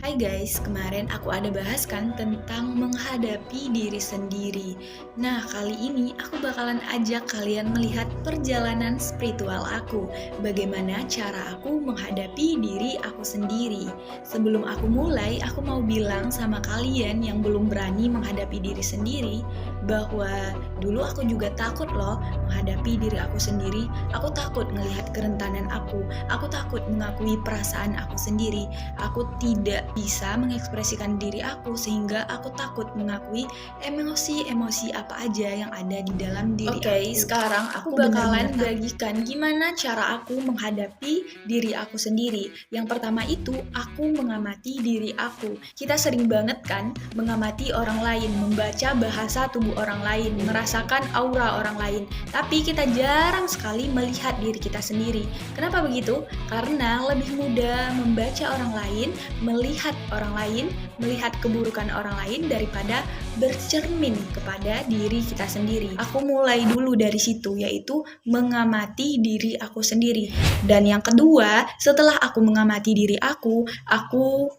Hai guys, kemarin aku ada bahas kan tentang menghadapi diri sendiri. Nah, kali ini aku bakalan ajak kalian melihat perjalanan spiritual aku. Bagaimana cara aku menghadapi diri aku sendiri. Sebelum aku mulai, aku mau bilang sama kalian yang belum berani menghadapi diri sendiri, bahwa dulu aku juga takut loh menghadapi diri aku sendiri. Aku takut melihat kerentanan aku takut mengakui perasaan aku sendiri. Aku tidak bisa mengekspresikan diri aku sehingga aku takut mengakui emosi-emosi apa aja yang ada di dalam diri aku. Oke, sekarang aku bakalan bagikan gimana cara aku menghadapi diri aku sendiri. Yang pertama itu aku mengamati diri aku. Kita sering banget kan mengamati orang lain, membaca bahasa tubuh orang lain, merasakan aura orang lain. Tapi kita jarang sekali melihat diri kita sendiri. Kenapa begitu? Karena lebih mudah membaca orang lain, melihat orang lain, melihat keburukan orang lain daripada bercermin kepada diri kita sendiri. Aku mulai dulu dari situ, yaitu mengamati diri aku sendiri. Dan yang kedua, setelah aku mengamati diri aku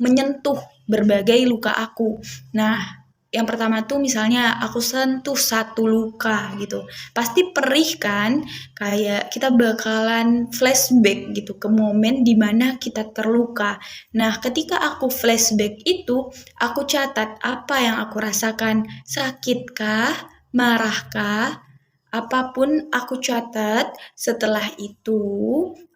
menyentuh berbagai luka aku. Nah, yang pertama tuh misalnya aku sentuh satu luka gitu. Pasti perih kan? Kayak kita bakalan flashback gitu ke momen dimana kita terluka. Nah, ketika aku flashback itu, aku catat apa yang aku rasakan. Sakitkah? Marahkah? Apapun aku catat. Setelah itu,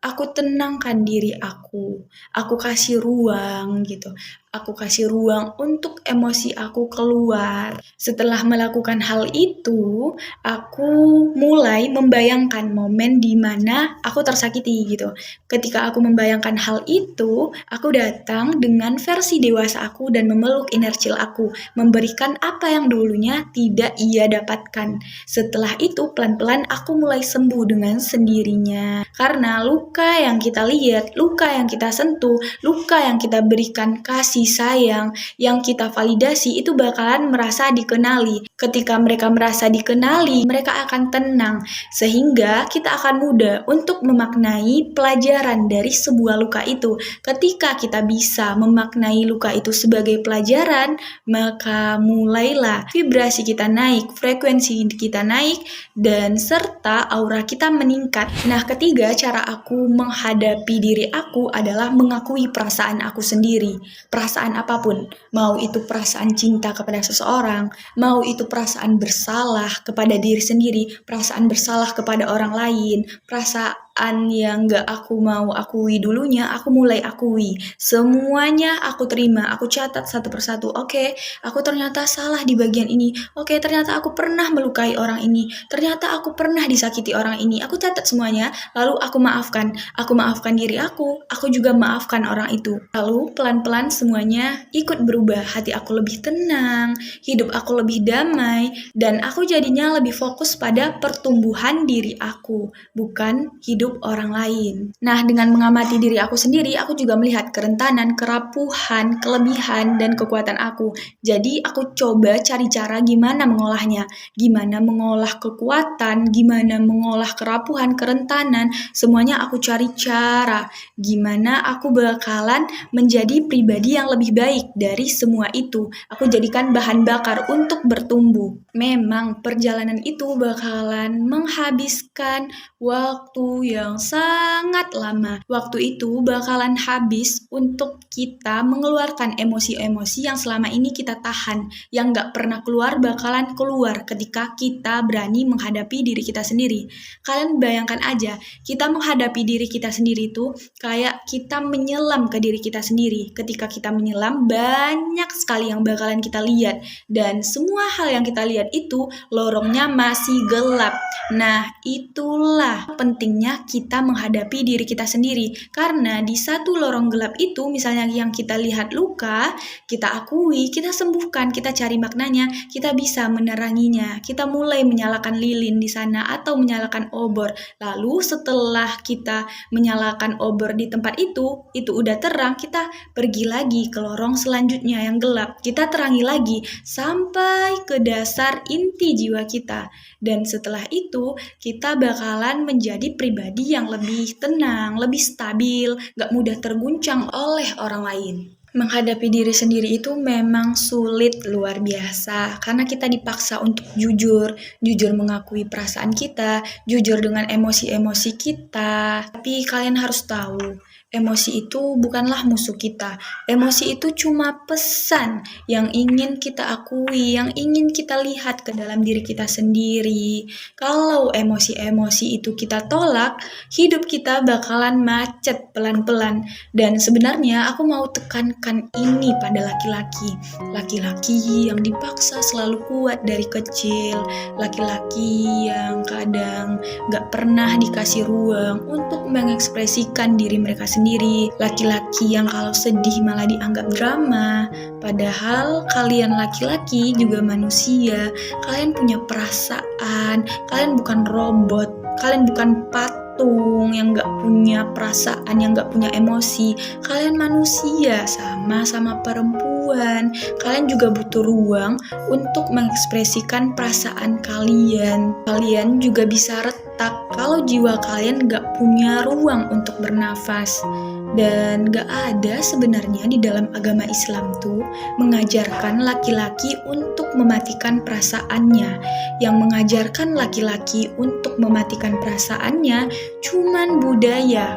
aku tenangkan diri aku. Aku kasih ruang gitu. Aku kasih ruang untuk emosi aku keluar. Setelah melakukan hal itu, aku mulai membayangkan momen di mana aku tersakiti gitu. Ketika aku membayangkan hal itu, aku datang dengan versi dewasa aku dan memeluk inner child aku, memberikan apa yang dulunya tidak ia dapatkan. Setelah itu, pelan-pelan aku mulai sembuh dengan sendirinya. Karena luka yang kita lihat, luka yang kita sentuh, luka yang kita berikan kasih sayang, yang kita validasi itu bakalan merasa dikenali. Ketika mereka merasa dikenali, mereka akan tenang, sehingga kita akan mudah untuk memaknai pelajaran dari sebuah luka itu. Ketika kita bisa memaknai luka itu sebagai pelajaran, maka mulailah vibrasi kita naik, frekuensi kita naik, dan serta aura kita meningkat. Nah, ketiga, cara aku menghadapi diri aku adalah mengakui perasaan aku sendiri. Perasaan apapun, mau itu perasaan cinta kepada seseorang, mau itu perasaan bersalah kepada diri sendiri, perasaan bersalah kepada orang lain, perasaan yang gak aku mau akui dulunya, aku mulai akui. Semuanya aku terima, aku catat satu persatu. Oke, aku ternyata salah di bagian ini. Oke, ternyata aku pernah melukai orang ini. Ternyata aku pernah disakiti orang ini. Aku catat semuanya, lalu aku maafkan. Aku maafkan diri aku juga maafkan orang itu. Lalu pelan-pelan semuanya ikut berubah. Hati aku lebih tenang, hidup aku lebih damai, dan aku jadinya lebih fokus pada pertumbuhan diri aku, bukan hidup orang lain. Nah, dengan mengamati diri aku sendiri, aku juga melihat kerentanan, kerapuhan, kelebihan, dan kekuatan aku. Jadi aku coba cari cara gimana mengolahnya, gimana mengolah kekuatan, gimana mengolah kerapuhan, kerentanan, semuanya aku cari cara. Gimana aku bakalan menjadi pribadi yang lebih baik dari semua itu. Aku jadikan bahan bakar untuk bertumbuh. Memang perjalanan itu bakalan menghabiskan waktu yang sangat lama. Waktu itu bakalan habis untuk kita mengeluarkan emosi-emosi yang selama ini kita tahan, yang gak pernah keluar bakalan keluar ketika kita berani menghadapi diri kita sendiri. Kalian bayangkan aja, kita menghadapi diri kita sendiri itu kayak kita menyelam ke diri kita sendiri. Ketika kita menyelam, banyak sekali yang bakalan kita lihat, dan semua hal yang kita lihat itu lorongnya masih gelap. Nah, itulah pentingnya kita menghadapi diri kita sendiri. Karena di satu lorong gelap itu, misalnya yang kita lihat luka, kita akui, kita sembuhkan, kita cari maknanya, kita bisa meneranginya. Kita mulai menyalakan lilin di sana atau menyalakan obor. Lalu setelah kita menyalakan obor di tempat itu udah terang, kita pergi lagi ke lorong selanjutnya yang gelap. Kita terangi lagi sampai ke dasar inti jiwa kita. Dan setelah itu, kita bakalan menjadi pribadi yang lebih tenang, lebih stabil, gak mudah terguncang oleh orang lain. Menghadapi diri sendiri itu memang sulit luar biasa karena kita dipaksa untuk jujur, jujur mengakui perasaan kita, jujur dengan emosi-emosi kita. Tapi kalian harus tahu, emosi itu bukanlah musuh kita. Emosi itu cuma pesan yang ingin kita akui, yang ingin kita lihat ke dalam diri kita sendiri. Kalau emosi-emosi itu kita tolak, hidup kita bakalan macet pelan-pelan. Dan sebenarnya aku mau tekankan ini pada laki-laki. Laki-laki yang dipaksa selalu kuat dari kecil. Laki-laki yang kadang gak pernah dikasih ruang untuk mengekspresikan diri mereka sendiri. Laki-laki yang kalau sedih malah dianggap drama. Padahal kalian laki-laki juga manusia. Kalian punya perasaan. Kalian bukan robot. Kalian bukan patung yang gak punya perasaan, yang gak punya emosi. Kalian manusia, sama-sama perempuan. Kalian juga butuh ruang untuk mengekspresikan perasaan kalian. Kalian juga bisa retak kalau jiwa kalian gak punya ruang untuk bernafas. Dan gak ada sebenarnya di dalam agama Islam tuh mengajarkan laki-laki untuk mematikan perasaannya. Yang mengajarkan laki-laki untuk mematikan perasaannya cuman budaya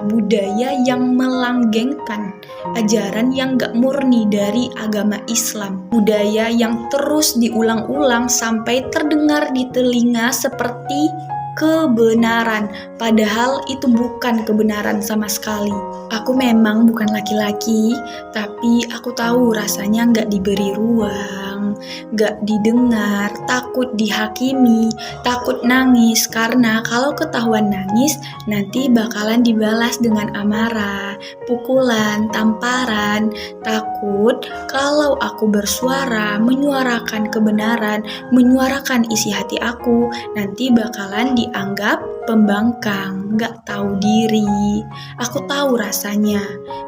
yang melanggengkan ajaran yang gak murni dari agama Islam. Budaya yang terus diulang-ulang sampai terdengar di telinga seperti kebenaran, padahal itu bukan kebenaran sama sekali. Aku memang bukan laki-laki, tapi aku tahu rasanya gak diberi ruang, gak didengar, takut dihakimi, takut nangis, karena kalau ketahuan nangis, nanti bakalan dibalas dengan amarah, pukulan, tamparan. Takut kalau aku bersuara, menyuarakan kebenaran, menyuarakan isi hati aku, nanti bakalan dianggap pembangkang, gak tahu diri. Aku tahu rasanya,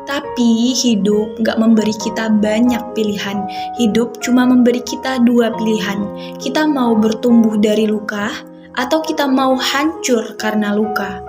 tapi hidup gak memberi kita banyak pilihan. Hidup cuma memberi kita 2 pilihan. Kita mau bertumbuh dari luka, atau kita mau hancur karena luka.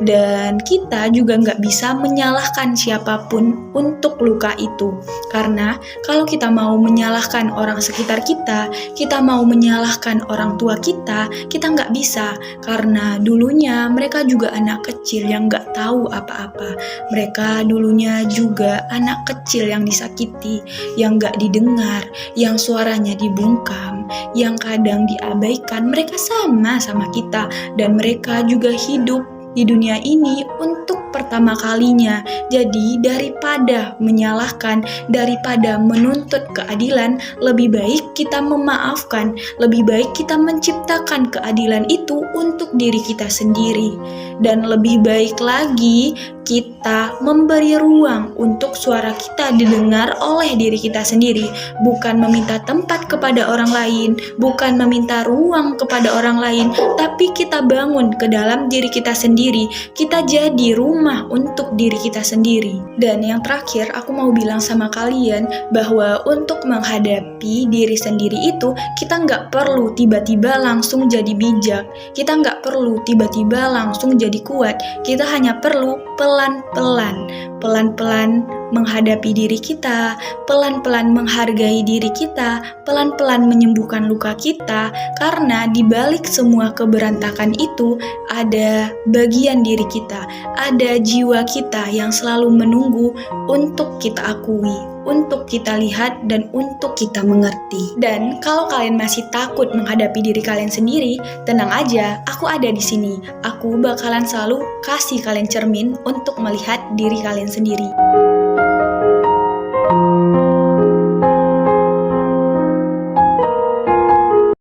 Dan kita juga nggak bisa menyalahkan siapapun untuk luka itu. Karena kalau kita mau menyalahkan orang sekitar kita, kita mau menyalahkan orang tua kita nggak bisa. Karena dulunya mereka juga anak kecil yang nggak tahu apa-apa. Mereka dulunya juga anak kecil yang disakiti, yang nggak didengar, yang suaranya dibungkam, yang kadang diabaikan. Mereka sama kita, dan mereka juga hidup di dunia ini untuk pertama kalinya. Jadi daripada menyalahkan, daripada menuntut keadilan, lebih baik kita memaafkan, lebih baik kita menciptakan keadilan itu untuk diri kita sendiri. Dan lebih baik lagi kita memberi ruang untuk suara kita didengar oleh diri kita sendiri, bukan meminta tempat kepada orang lain, bukan meminta ruang kepada orang lain, tapi kita bangun ke dalam diri kita sendiri. Kita jadi rumah untuk diri kita sendiri. Dan yang terakhir, aku mau bilang sama kalian bahwa untuk menghadapi diri sendiri itu, kita nggak perlu tiba-tiba langsung jadi bijak. Kita nggak perlu tiba-tiba langsung jadi kuat. Kita hanya perlu pelan-pelan menghadapi diri kita, pelan-pelan menghargai diri kita, pelan-pelan menyembuhkan luka kita, karena di balik semua keberantakan itu ada bagian diri kita, ada jiwa kita yang selalu menunggu untuk kita akui, untuk kita lihat, dan untuk kita mengerti. Dan kalau kalian masih takut menghadapi diri kalian sendiri, tenang aja, aku ada di sini. Aku bakalan selalu kasih kalian cermin untuk melihat diri kalian sendiri.